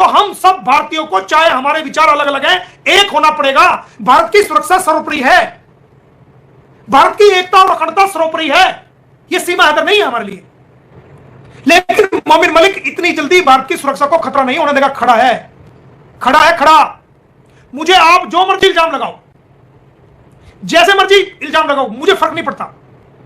तो हम सब भारतीयों को, चाहे हमारे विचार अलग अलग हैं, एक होना पड़ेगा। भारत की सुरक्षा सर्वोपरि है, भारत की एकता और अखंडता सर्वोपरि है। यह सीमा हैदर नहीं है हमारे लिए। लेकिन मोमिन मलिक इतनी जल्दी भारत की सुरक्षा को खतरा नहीं होने देगा। खड़ा है, खड़ा है, खड़ा। मुझे आप जो मर्जी इल्जाम लगाओ, जैसे मर्जी इल्जाम लगाओ, मुझे फर्क नहीं पड़ता।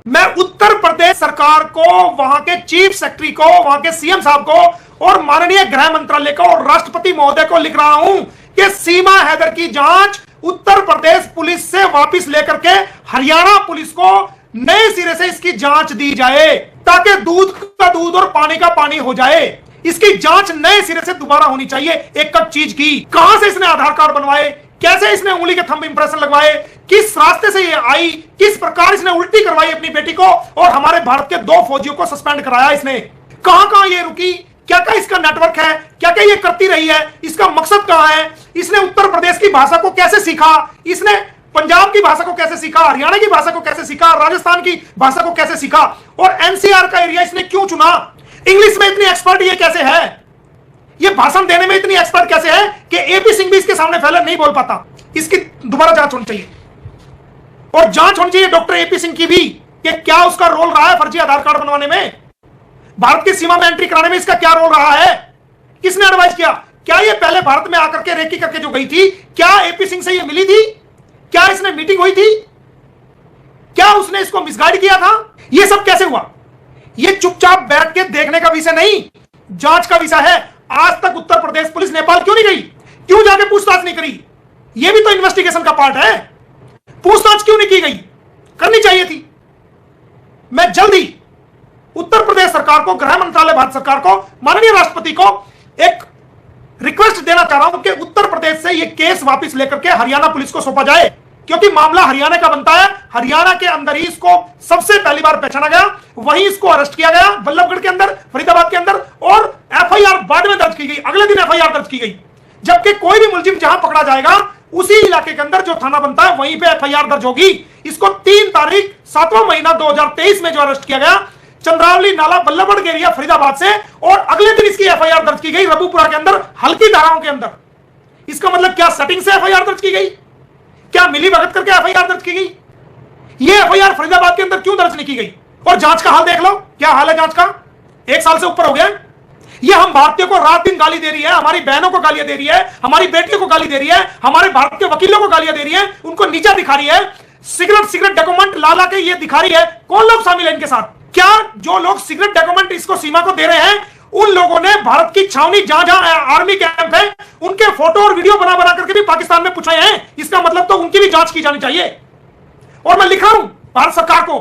मैं उत्तर प्रदेश सरकार को, वहां के चीफ सेक्रेटरी को, वहां के सीएम साहब को और माननीय गृह मंत्रालय को और राष्ट्रपति महोदय को लिख रहा हूं कि सीमा हैदर की जांच उत्तर प्रदेश पुलिस से वापस लेकर के हरियाणा पुलिस को नए सिरे से इसकी जांच दी जाए, ताकि दूध का दूध और पानी का पानी हो जाए। इसकी जांच नए सिरे से दोबारा होनी चाहिए। एक कब चीज की, कहां से इसने आधार कार्ड बनवाए, कैसे इसने उंगली के थंब इंप्रेशन लगवाए, किस रास्ते से ये आई, किस प्रकार इसने उल्टी करवाई अपनी बेटी को, और हमारे भारत के 2 फौजियों को सस्पेंड कराया इसने। कहां कहां ये रुकी, क्या क्या इसका नेटवर्क है, क्या क्या ये करती रही है, इसका मकसद कहां है, इसने उत्तर प्रदेश की भाषा को कैसे सीखा, इसने पंजाब की भाषा को कैसे सीखा, हरियाणा की भाषा को कैसे सीखा, राजस्थान की भाषा को कैसे सीखा, और एनसीआर का एरिया इसने क्यों चुना, इंग्लिश में इतनी एक्सपर्ट ये कैसे है, ये भाषण देने में इतनी एक्सपर्ट कैसे है कि एपी सिंह भी इसके सामने फैले नहीं बोल पाता। इसकी दोबारा जांच होनी चाहिए, और जांच होनी चाहिए डॉक्टर एपी सिंह की भी, कि क्या उसका रोल रहा है फर्जी आधार कार्ड बनवाने में, भारत की सीमा में एंट्री कराने में इसका क्या रोल रहा है, किसने एडवाइस किया, क्या ये पहले भारत में आकर के रेकी करके जो गई थी, क्या एपी सिंह से ये मिली थी, क्या इसने मीटिंग हुई थी, क्या उसने इसको मिसगाइड किया था, ये सब कैसे हुआ। ये चुपचाप बैठ के देखने का विषय नहीं, जांच का विषय है। आज तक उत्तर प्रदेश पुलिस नेपाल क्यों नहीं गई, क्यों जाके पूछताछ नहीं करी, ये भी तो इन्वेस्टिगेशन का पार्ट है। पूछताछ क्यों नहीं की गई, करनी चाहिए थी। मैं जल्दी उत्तर प्रदेश सरकार को, गृह मंत्रालय भारत सरकार को, माननीय राष्ट्रपति को एक रिक्वेस्ट देना चाह रहा हूं कि उत्तर प्रदेश से यह केस वापस लेकर के हरियाणा पुलिस को सौंपा जाए, क्योंकि मामला हरियाणा का बनता है। हरियाणा के अंदर ही इसको सबसे पहली बार पहचाना गया, वहीं इसको अरेस्ट किया गया, बल्लभगढ़ के अंदर, फरीदाबाद के अंदर, और एफआईआर बाद में दर्ज की गई, अगले दिन एफआईआर दर्ज की गई। जबकि कोई भी मुलजिम जहां पकड़ा जाएगा उसी इलाके के अंदर जो थाना बनता है वहीं पे एफआईआर दर्ज होगी। इसको 3 तारीख 7वां महीना 2023 में जो अरेस्ट किया गया चंद्रावली नाला बल्लभगढ़ एरिया फरीदाबाद से, और अगले दिन इसकी एफआईआर दर्ज की गई रबूपुरा के अंदर हल्की धाराओं के अंदर। इसका मतलब क्या सेटिंग से एफआईआर दर्ज की गई, क्या मिली भगत करके एफआईआर दर्ज की गई। ये एफआईआर फरीदाबाद के अंदर क्यों दर्ज नहीं की गई। और जांच का हाल देख लो, क्या हाल है जांच का, 1 साल से ऊपर हो गया। ये हम भारतीयों को रात दिन गाली दे रही है, हमारी बहनों को गालियां दे रही है, हमारी बेटियों को गाली दे रही है, हमारे भारत के वकीलों को गालियां दे रही है, उनको नीचा दिखा रही है, सिगरेट डॉक्यूमेंट ला के ये दिखा रही है। कौन लोग शामिल है इनके साथ, क्या जो लोग सिगरेट डॉक्यूमेंट इसको सीमा को दे रहे हैं उन लोगों ने भारत की छावनी जहां जहां आर्मी कैंप है उनके फोटो और वीडियो बना करके भी पाकिस्तान में पूछाए हैं। इसका मतलब तो उनकी भी जांच की जानी चाहिए। और मैं लिख रहा हूं भारत सरकार को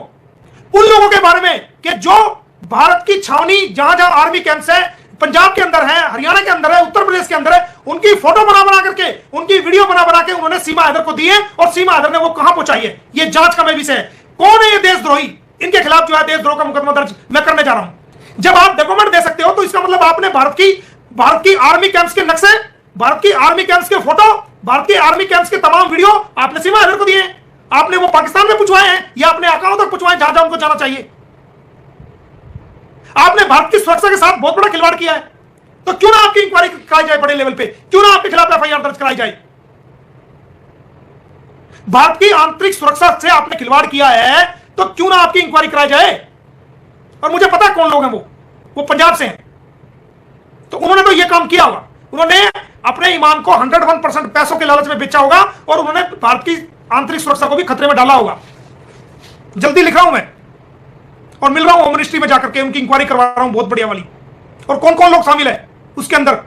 उन लोगों के बारे में कि जो भारत की छावनी जहां जहां आर्मी कैंप्स है, पंजाब के अंदर है, हरियाणा के अंदर है, उत्तर प्रदेश के अंदर है, उनकी फोटो बना करके, उनकी वीडियो बना के उन्होंने सीमा हैदर को दी है, और सीमा हैदर ने वो कहां पहुंचाई है, ये जांच का मैं विषय है। कौन है ये देशद्रोही, इनके खिलाफ जो है देशद्रोह का मुकदमा दर्ज मैं करने जा रहा हूं। जब आप डॉक्यूमेंट दे सकते हो तो इसका मतलब आपने भारत की आर्मी कैंप्स के नक्शे, भारत की आर्मी कैंप्स के फोटो, भारत की आर्मी कैंप्स के तमाम वीडियो आपने सीमा हैदर को दिए हैं। आपने वो पाकिस्तान में पूछवाए हैं या अपने आकाओं तक पूछवाए जहां जहां उनको जाना चाहिए। आपने भारत की सुरक्षा के साथ बहुत बड़ा खिलवाड़ किया है, तो क्यों ना आपकी इंक्वायरी कराई जाए बड़े लेवल पे, क्यों ना आपके खिलाफ एफआईआर दर्ज कराई जाए। भारत की आंतरिक सुरक्षा से आपने खिलवाड़ किया है तो क्यों ना आपकी इंक्वायरी कराई जाए। और मुझे पता है कौन लोग हैं, वो पंजाब से हैं, तो उन्होंने तो यह काम किया होगा। उन्होंने अपने ईमान को 101% पैसों के लालच में बेचा होगा, और उन्होंने भारत की आंतरिक सुरक्षा को भी खतरे में डाला होगा। जल्दी लिख रहा हूं मैं, और मिल रहा हूं होम मिनिस्ट्री में जाकर के, उनकी इंक्वायरी करवा रहा हूं बहुत बढ़िया वाली, और कौन कौन लोग शामिल है उसके अंदर।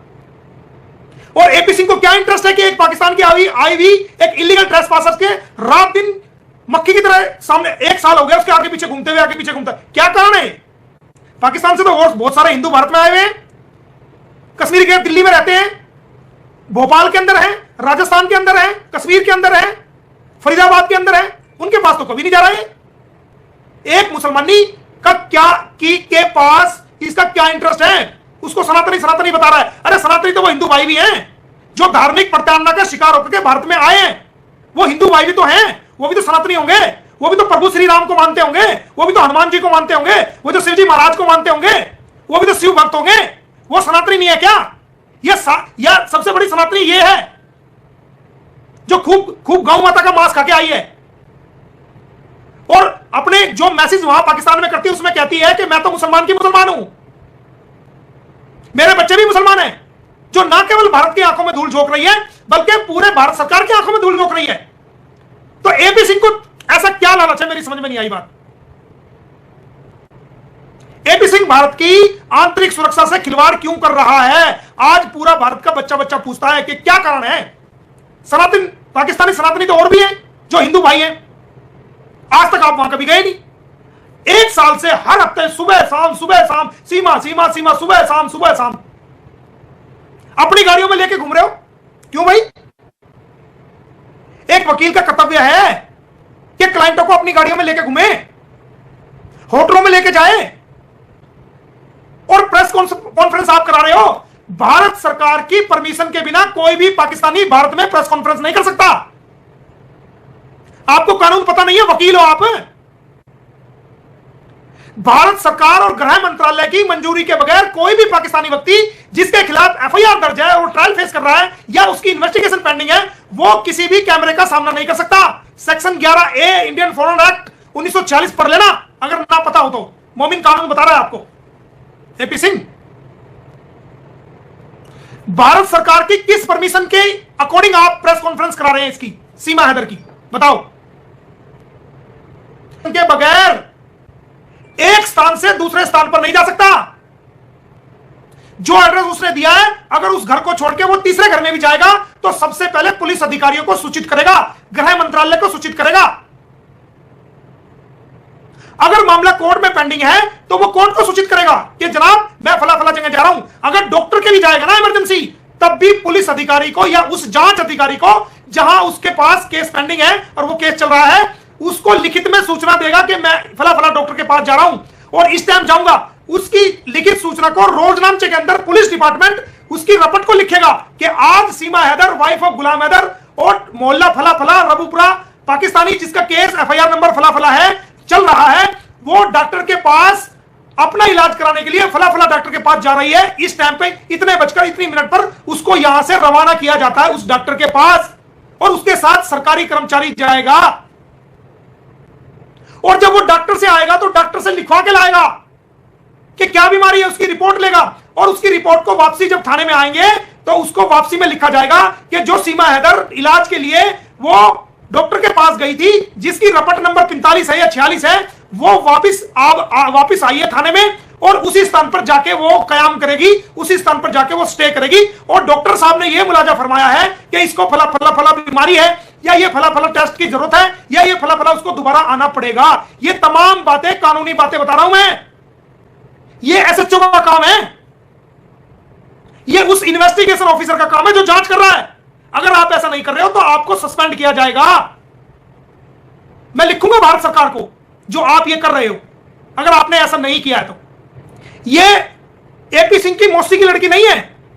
और एपी सिंह को क्या इंटरेस्ट है कि एक पाकिस्तान की आई हुई एक इलीगल ट्रेसपासर्स के रात दिन मक्खी की तरह सामने 1 साल हो गया उसके आगे पीछे घूमते हुए, क्या कारण है। पाकिस्तान से तो बहुत सारे हिंदू भारत में आए हुए हैं, कश्मीर के दिल्ली में रहते हैं, भोपाल के अंदर है, राजस्थान के अंदर है, कश्मीर के अंदर है, फरीदाबाद के अंदर है, उनके पास तो कभी नहीं जा रहा है। एक मुसलमानी का के पास इसका क्या इंटरेस्ट है, उसको सनातनी बता रहा है। अरे सनातनी तो वो हिंदू भाई भी हैं जो धार्मिक प्रताड़ना का शिकार होकर के भारत में आए हैं। वो हिंदू भाई भी तो हैं, वो भी तो सनातनी होंगे, वो भी तो प्रभु श्री राम को मानते होंगे, वो भी तो हनुमान जी को मानते होंगे, वो जो शिव जी महाराज को मानते होंगे, वो भी तो शिव भक्त होंगे। वो सनातनी नहीं है क्या? या सबसे बड़ी सनातनी ये है जो खूब खूब गौ माता का मांस खा के आई है और अपने जो मैसेज वहां पाकिस्तान में करती है उसमें कहती है कि मैं तो मुसलमान की मुसलमान हूं, मेरे बच्चे भी मुसलमान हैं, जो ना केवल भारत की आंखों में धूल झोंक रही है बल्कि पूरे भारत सरकार की आंखों में धूल झोंक रही है। तो एपी सिंह को ऐसा क्या लालच है, मेरी समझ में नहीं आई बात। एपी सिंह भारत की आंतरिक सुरक्षा से खिलवाड़ क्यों कर रहा है? आज पूरा भारत का बच्चा बच्चा पूछता है कि क्या कारण है। सनातन पाकिस्तानी सनातनी तो और भी हैं जो हिंदू भाई हैं, आज तक आप वहां कभी गए नहीं। एक साल से हर हफ्ते सुबह शाम सीमा सीमा सीमा सुबह शाम अपनी गाड़ियों में लेके घूम रहे हो, क्यों भाई? एक वकील का कर्तव्य है कि क्लाइंटों को अपनी गाड़ियों में लेके घूमे, होटलों में लेके जाए, और प्रेस कॉन्फ्रेंस आप करा रहे हो। भारत सरकार की परमिशन के बिना कोई भी पाकिस्तानी भारत में प्रेस कॉन्फ्रेंस नहीं कर सकता। आपको कानून पता नहीं है, वकील हो आप। भारत सरकार और गृह मंत्रालय की मंजूरी के बगैर कोई भी पाकिस्तानी व्यक्ति जिसके खिलाफ एफआईआर दर्ज है और ट्रायल फेस कर रहा है या उसकी इन्वेस्टिगेशन पेंडिंग है, वो किसी भी कैमरे का सामना नहीं कर सकता। Section 11A Indian foreign act 1946 पढ़ लेना अगर ना पता हो तो। मोमिन कानून बता रहा है आपको। एपी सिंह, भारत सरकार की किस परमिशन के अकॉर्डिंग आप प्रेस कॉन्फ्रेंस करा रहे हैं इसकी, सीमा हैदर की, बताओ। के बगैर एक स्थान से दूसरे स्थान पर नहीं जा सकता। जो एड्रेस उसने दिया है, अगर उस घर को छोड़ के वो तीसरे घर में भी जाएगा तो सबसे पहले पुलिस अधिकारियों को सूचित करेगा, गृह मंत्रालय को सूचित करेगा। अगर मामला कोर्ट में पेंडिंग है तो वो कोर्ट को सूचित करेगा कि जनाब मैं फला फला जगह जा रहा हूं। अगर डॉक्टर के भी जाएगा ना इमरजेंसी, तब भी पुलिस अधिकारी को या उस जांच अधिकारी को जहां उसके पास केस पेंडिंग है और वो केस चल रहा है, उसको लिखित में सूचना देगा कि मैं फला फला डॉक्टर के पास जा रहा हूं और इस टाइम जाऊंगा। उसकी लिखित सूचना को रोजनामचे के अंदर पुलिस डिपार्टमेंट उसकी रपट को लिखेगा कि आज सीमा हैदर वाइफ ऑफ गुलाम हैदर और मोहल्ला फला फला रबूपुरा पाकिस्तानी जिसका केस एफआईआर नंबर फला फला है चल रहा है, वो डॉक्टर के पास अपना इलाज कराने के लिए फला फला डॉक्टर के पास जा रही है। इस टाइम पे इतने बजकर इतनी मिनट पर उसको यहां से रवाना किया जाता है उस डॉक्टर के पास, और उसके साथ सरकारी कर्मचारी जाएगा। और जब वो डॉक्टर से आएगा तो डॉक्टर से लिखवा के लाएगा कि क्या बीमारी है, उसकी रिपोर्ट लेगा, और उसकी रिपोर्ट को वापसी जब थाने में आएंगे तो उसको वापसी में लिखा जाएगा कि जो सीमा हैदर इलाज के लिए वो डॉक्टर के पास गई थी जिसकी रपट नंबर 45 है या 46 है, वो वापिस आई है थाने में और उसी स्थान पर जाके वो कयाम करेगी, उसी स्थान पर जाके वो स्टे करेगी। और डॉक्टर साहब ने ये मुलाजा फरमाया है कि इसको फला फला फला बीमारी है, या ये फला फला टेस्ट की जरूरत है, या ये फला फला उसको दोबारा आना पड़ेगा। ये तमाम बातें कानूनी बातें बता रहा हूं मैं। ये एसएचओ का काम है, ये उस इन्वेस्टिगेशन ऑफिसर का काम है जो जांच कर रहा है। अगर आप ऐसा नहीं कर रहे हो तो आपको सस्पेंड किया जाएगा। मैं लिखूंगा भारत सरकार को जो आप ये कर रहे हो, अगर आपने ऐसा नहीं किया है तो। ये एपी सिंह की मौसी की लड़की नहीं है,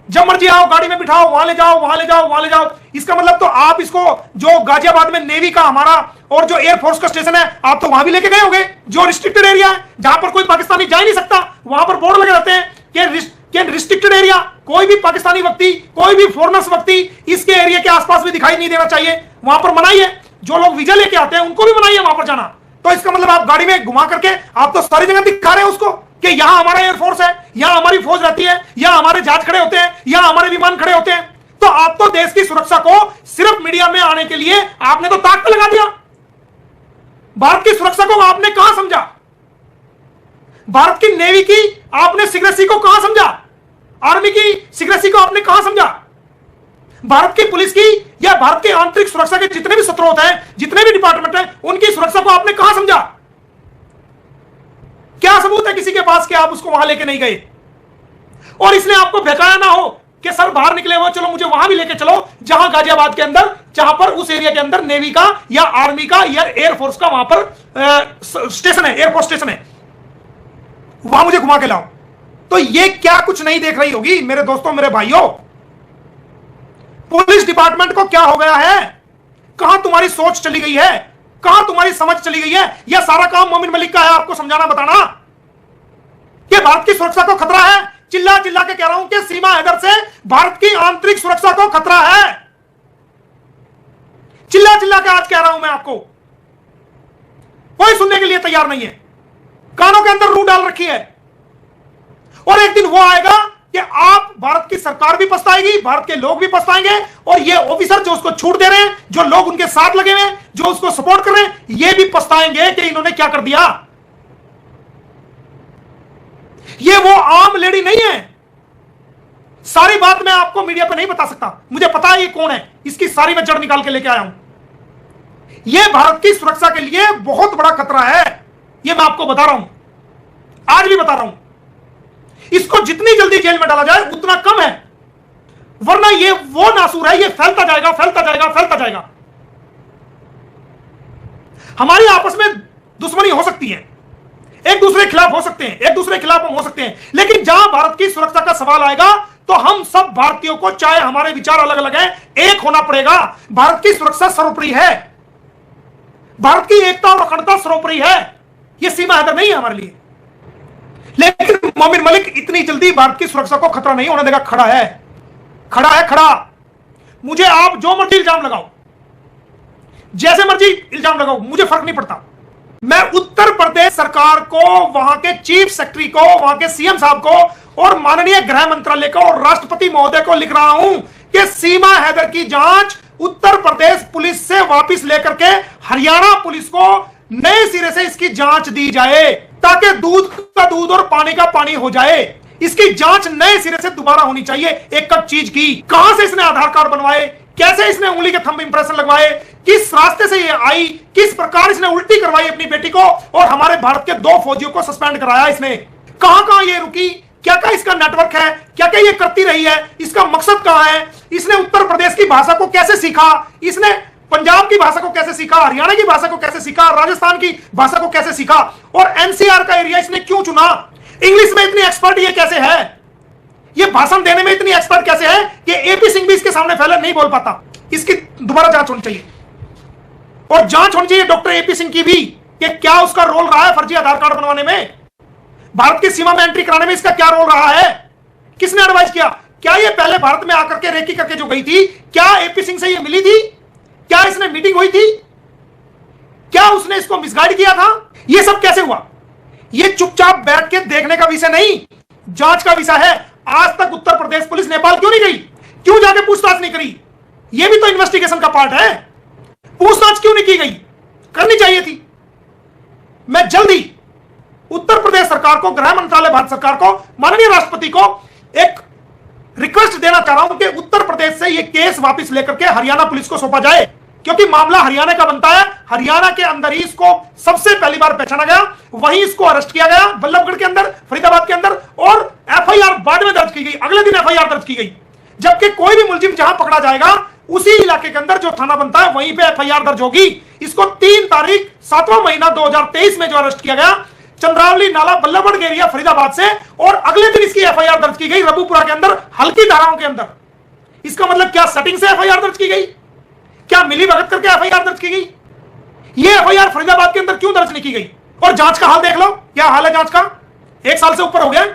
जब मर्जी आओ गाड़ी में बिठाओ, वहां ले जाओ वहां ले जाओ वहां ले जाओ। इसका मतलब तो आप इसको जो गाजियाबाद में नेवी का हमारा और जो एयरफोर्स का स्टेशन है, आप तो वहां भी लेके गए होंगे, जो रिस्ट्रिक्टेड एरिया है जहां पर कोई पाकिस्तानी जा ही नहीं सकता। वहां पर बोर्ड लगे रहते हैं कि रिस्ट्रिक्टेड एरिया, कोई भी पाकिस्तानी व्यक्ति, कोई भी फॉरेनर्स व्यक्ति इसके एरिया के आसपास भी दिखाई नहीं देना चाहिए। वहां पर मनाही है, जो लोग वीजा लेके आते हैं उनको भी मनाही है वहां पर जाना। तो इसका मतलब आप गाड़ी में घुमा करके आप तो सारी जगह दिखा रहे हैं उसको कि यहां हमारा एयरफोर्स है, यहां हमारी फौज रहती है, यहां हमारे जहाज खड़े होते हैं, यहां हमारे विमान खड़े होते हैं। तो आप तो देश की सुरक्षा को सिर्फ मीडिया में आने के लिए आपने तो ताक पे लगा दिया। भारत की सुरक्षा को आपने कहां समझा? भारत की नेवी की आपने सीक्रेसी को कहां समझा? आर्मी की सीक्रेसी को आपने कहां समझा? भारत की पुलिस की या भारत की आंतरिक सुरक्षा के जितने भी स्रोत हैं, जितने भी डिपार्टमेंट हैं, उनकी सुरक्षा को आपने कहां समझा? क्या सबूत है किसी के पास कि आप उसको वहां लेके नहीं गए? और इसलिए आपको बहकाया ना हो कि सर बाहर निकले हुए, चलो मुझे वहां भी लेके चलो जहां गाजियाबाद के अंदर, जहां पर उस एरिया के अंदर नेवी का या आर्मी का या एयरफोर्स का वहां पर स्टेशन है, एयरफोर्स स्टेशन है, वहां मुझे घुमा के लाओ। तो ये क्या कुछ नहीं देख रही होगी मेरे दोस्तों, मेरे भाइयों? पुलिस डिपार्टमेंट को क्या हो गया है? कहां तुम्हारी सोच चली गई है? कहां तुम्हारी समझ चली गई है? यह सारा काम मोमिन मलिक का है आपको समझाना बताना कि भारत की सुरक्षा को खतरा है, चिल्ला चिल्ला के कह रहा हूं कि सीमा हैदर से भारत की आंतरिक सुरक्षा को खतरा है। चिल्ला चिल्ला के आज कह रहा हूं मैं आपको, कोई सुनने के लिए तैयार नहीं है। कानों के अंदर रूह डाल रखी है। और एक दिन वो आएगा कि आप, भारत की सरकार भी पछताएगी, भारत के लोग भी पछताएंगे, और ये ऑफिसर जो उसको छूट दे रहे हैं, जो लोग उनके साथ लगे हुए हैं, जो उसको सपोर्ट कर रहे हैं, ये भी पछताएंगे कि इन्होंने क्या कर दिया। ये वो आम लेडी नहीं है। सारी बात मैं आपको मीडिया पे नहीं बता सकता, मुझे पता है ये कौन है, इसकी सारी मैं जड़ निकाल के लेके आया हूं। ये भारत की सुरक्षा के लिए बहुत बड़ा खतरा है, ये मैं आपको बता रहा हूं, आज भी बता रहा हूं। इसको जितनी जल्दी जेल में डाला जाए उतना कम है, वरना ये वो नासूर है, ये फैलता जाएगा, फैलता जाएगा, फैलता जाएगा। हमारी आपस में दुश्मनी हो सकती है, एक दूसरे के खिलाफ हो सकते हैं, एक दूसरे के खिलाफ हम हो सकते हैं, लेकिन जहां भारत की सुरक्षा का सवाल आएगा तो हम सब भारतीयों को, चाहे हमारे विचार अलग अलग हैं, एक होना पड़ेगा। भारत की सुरक्षा सर्वोपरि है, भारत की एकता और अखंडता सर्वोपरि है। यह सीमा हैदर नहीं है हमारे लिए। लेकिन मोमिन मलिक इतनी जल्दी भारत की सुरक्षा को खतरा नहीं होने देगा। खड़ा है, खड़ा है, खड़ा। मुझे आप जो मर्जी इल्जाम लगाओ, जैसे मर्जी इल्जाम लगाओ, मुझे फर्क नहीं पड़ता। मैं उत्तर प्रदेश सरकार को, वहां के चीफ सेक्रेटरी को, वहां के सीएम साहब को और माननीय गृह मंत्रालय को और राष्ट्रपति महोदय को लिख रहा हूं कि सीमा हैदर की जांच उत्तर प्रदेश पुलिस से वापस लेकर के हरियाणा पुलिस को नए सिरे से इसकी जांच दी जाए, ताकि दूध का दूध और पानी का पानी हो जाए। इसकी जांच नए सिरे से दोबारा होनी चाहिए। एक कब चीज की, कहां से इसने आधार कार्ड बनवाए, कैसे इसने उंगली के थंब इंप्रेशन लगवाए, किस रास्ते से ये आई, किस प्रकार इसने उल्टी करवाई अपनी बेटी को, और हमारे भारत के 2 फौजियों को सस्पेंड कराया इसने। कहां कहां ये रुकी, क्या क्या इसका नेटवर्क है, क्या क्या ये करती रही है, इसका मकसद कहां है, इसने उत्तर प्रदेश की भाषा को कैसे सीखा, इसने पंजाब की भाषा को कैसे सीखा, हरियाणा की भाषा को कैसे सीखा, राजस्थान की भाषा को कैसे सीखा, और एनसीआर का एरिया इसने क्यों चुना, इंग्लिश में इतनी एक्सपर्ट ये कैसे है, ये भाषण देने में इतनी एक्सपर्ट कैसे है कि एपी सिंह भी इसके सामने फैले नहीं बोल पाता। इसकी दोबारा जांच होनी चाहिए, और जांच होनी चाहिए डॉक्टर एपी सिंह की भी, कि क्या उसका रोल रहा है फर्जी आधार कार्ड बनवाने में, भारत की सीमा में एंट्री कराने में इसका क्या रोल रहा है, किसने एडवाइस किया, क्या ये पहले भारत में आकर के रेकी करके जो गई थी, क्या एपी सिंह से ये मिली थी, क्या इसने मीटिंग हुई थी, क्या उसने इसको मिसगाइड किया था, ये सब कैसे हुआ। ये चुपचाप बैठ के देखने का विषय नहीं, जांच का विषय है। आज तक उत्तर प्रदेश पुलिस नेपाल क्यों नहीं गई, क्यों जाके पूछताछ नहीं करी, ये भी तो इन्वेस्टिगेशन का पार्ट है। पूछताछ क्यों नहीं की गई, करनी चाहिए थी। मैं जल्दी उत्तर प्रदेश सरकार को, गृह मंत्रालय भारत सरकार को, माननीय राष्ट्रपति को एक रिक्वेस्ट देना चाह रहा हूं कि उत्तर प्रदेश से यह केस वापस लेकर के हरियाणा पुलिस को सौंपा जाए, क्योंकि मामला हरियाणा का बनता है। हरियाणा के अंदर ही इसको सबसे पहली बार पहचाना गया, वहीं इसको अरेस्ट किया गया, बल्लभगढ़ के अंदर, फरीदाबाद के अंदर, और एफआईआर बाद में दर्ज की गई, अगले दिन एफआईआर दर्ज की गई। जबकि कोई भी मुलजिम जहां पकड़ा जाएगा उसी इलाके के अंदर जो थाना बनता है वहीं पे एफआईआर दर्ज होगी। इसको 3 तारीख 7वां महीना 2023 में जो अरेस्ट किया गया, चंद्रावली नाला बल्लभगढ़ एरिया फरीदाबाद से, और अगले दिन इसकी एफआईआर दर्ज की गई रबूपुरा के अंदर, हल्की धाराओं के अंदर। इसका मतलब क्या सेटिंग से एफआईआर दर्ज की गई, क्या मिली भगत करके एफआईआर दर्ज की गई। ये एफआईआर फरीदाबाद के अंदर क्यों दर्ज नहीं की गई। और जांच का हाल देख लो, क्या हाल है जांच का, 1 साल से ऊपर हो गया।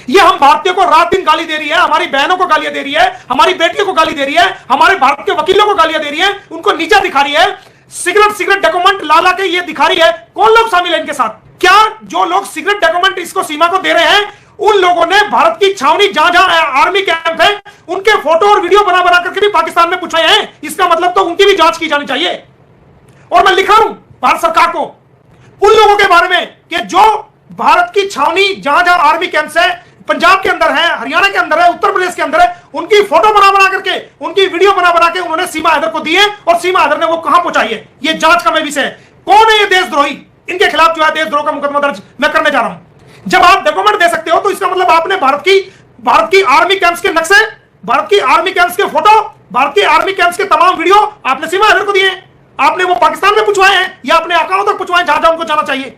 ये हम भारतीयों को रात दिन गाली दे रही है, हमारी बहनों को गालियां दे रही है, हमारी बेटियों को गाली दे रही है, हमारे भारत के वकीलों को गालियां दे रही है, उनको नीचा दिखा रही है, सिगरेट डॉक्यूमेंट ला के ये दिखा रही है। कौन लोग शामिल है इनके साथ, क्या जो लोग सिगरेट डॉक्यूमेंट इसको सीमा को दे रहे हैं, उन लोगों ने भारत की छावनी जहां जहां आर्मी कैंप है उनके फोटो और वीडियो बना करके भी पाकिस्तान में पूछाए हैं। इसका मतलब तो उनकी भी जांच की जानी चाहिए। और मैं लिखा हूं भारत सरकार को उन लोगों के बारे में कि जो भारत की छावनी जहां जहां आर्मी कैंप है, पंजाब के अंदर है, हरियाणा के अंदर है, उत्तर प्रदेश के अंदर है, उनकी फोटो बना करके, उनकी वीडियो बना के उन्होंने सीमा हैदर को दी है, और सीमा हैदर ने वो कहां पहुंचाई है, ये जांच का मैं विषय है। कौन है ये देशद्रोही, इनके खिलाफ जो है देशद्रोह का मुकदमा दर्ज मैं करने जा रहा हूं। जब आप डॉक्यूमेंट दे सकते हो तो इसका मतलब आपने भारत की आर्मी कैंप्स के नक्शे, भारत की आर्मी कैंप्स के फोटो, भारत की आर्मी कैंप्स के तमाम वीडियो आपने सीमा हैदर को दिए। आपने वो पाकिस्तान में पूछवाए हैं या अपने आकाओं तक पूछवाए जहां जहां उनको जाना चाहिए।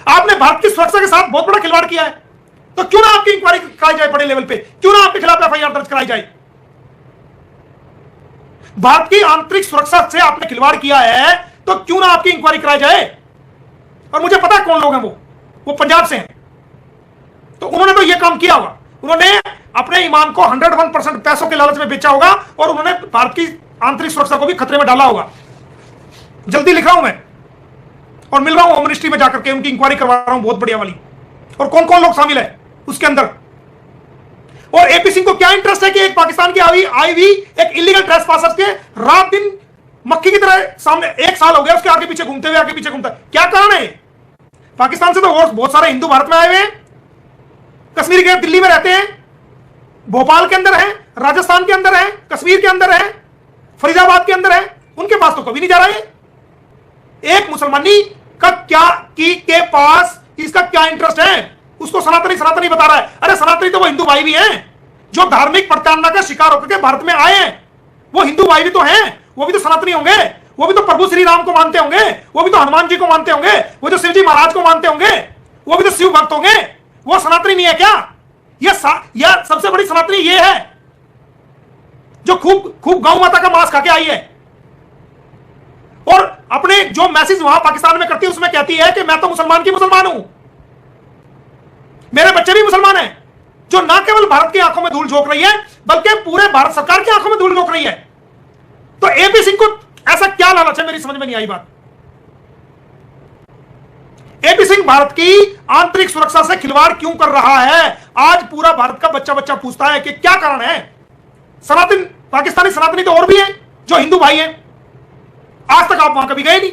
आपने भारत की सुरक्षा के साथ बहुत बड़ा खिलवाड़ किया है, तो क्यों ना आपकी इंक्वायरी कराई जाए बड़े लेवल पे, क्यों ना आपके खिलाफ एफआईआर दर्ज कराई जाए। भारत की आंतरिक सुरक्षा से आपने खिलवाड़ किया है तो क्यों ना आपकी इंक्वायरी कराई जाए। और मुझे पता है कौन लोग हैं वो पंजाब से हैं, तो उन्होंने तो यह काम किया होगा, उन्होंने अपने ईमान को 101% पैसों के लालच में बेचा होगा और उन्होंने भारत की आंतरिक सुरक्षा को भी खतरे में डाला होगा। जल्दी लिख रहा हूं मैं और मिल रहा हूं होम मिनिस्ट्री में जाकर के, उनकी इंक्वायरी करवा रहा हूं बहुत बढ़िया वाली, और कौन कौन लोग शामिल है उसके अंदर। और एपी सिंह को क्या इंटरेस्ट है कि एक पाकिस्तान की आई हुई एक इलीगल ट्रेसपासर के रात दिन मक्खी की तरह सामने, 1 साल हो गया उसके आगे पीछे घूमते हुए, आगे पीछे घूमता है। क्या कारण है? पाकिस्तान से तो और बहुत सारे हिंदू भारत में आए हुए हैं, कश्मीर के दिल्ली में रहते हैं, भोपाल के अंदर है, राजस्थान के अंदर है, कश्मीर के अंदर है, फरीदाबाद के अंदर है, उनके पास तो कभी नहीं जा रहा है। एक मुसलमानी का क्या के पास इसका क्या इंटरेस्ट है, उसको सनातनी बता रहा है। अरे सनातनी तो वो हिंदू भाई भी हैं जो धार्मिक प्रताड़ना का शिकार होकर के भारत में आए हैं, वो हिंदू भाई भी तो हैं, वो भी तो सनातनी होंगे, वो भी तो प्रभु श्री राम को मानते होंगे, वो भी तो हनुमान जी को मानते होंगे, वो जो शिव जी महाराज को मानते होंगे, वो भी तो शिव भक्त होंगे। वो सनातनी नहीं है क्या? यह सबसे बड़ी सनातनी ये है जो खूब गौ माता का मांस खा के आई है और अपने जो मैसेज वहां पाकिस्तान में करती है उसमें कहती है कि मैं तो मुसलमान की मुसलमान हूं, मेरे बच्चे भी मुसलमान हैं, जो ना केवल भारत की आंखों में धूल झोंक रही है बल्कि पूरे भारत सरकार की आंखों में धूल झोंक रही है। तो एपी सिंह को ऐसा क्या लालच है, मेरी समझ में नहीं आई बात। एपी सिंह भारत की आंतरिक सुरक्षा से खिलवाड़ क्यों कर रहा है? आज पूरा भारत का बच्चा बच्चा पूछता है कि क्या कारण है। सनातन पाकिस्तानी सनातनी तो और भी हैं जो हिंदू भाई हैं, आज तक आप वहां कभी गए नहीं।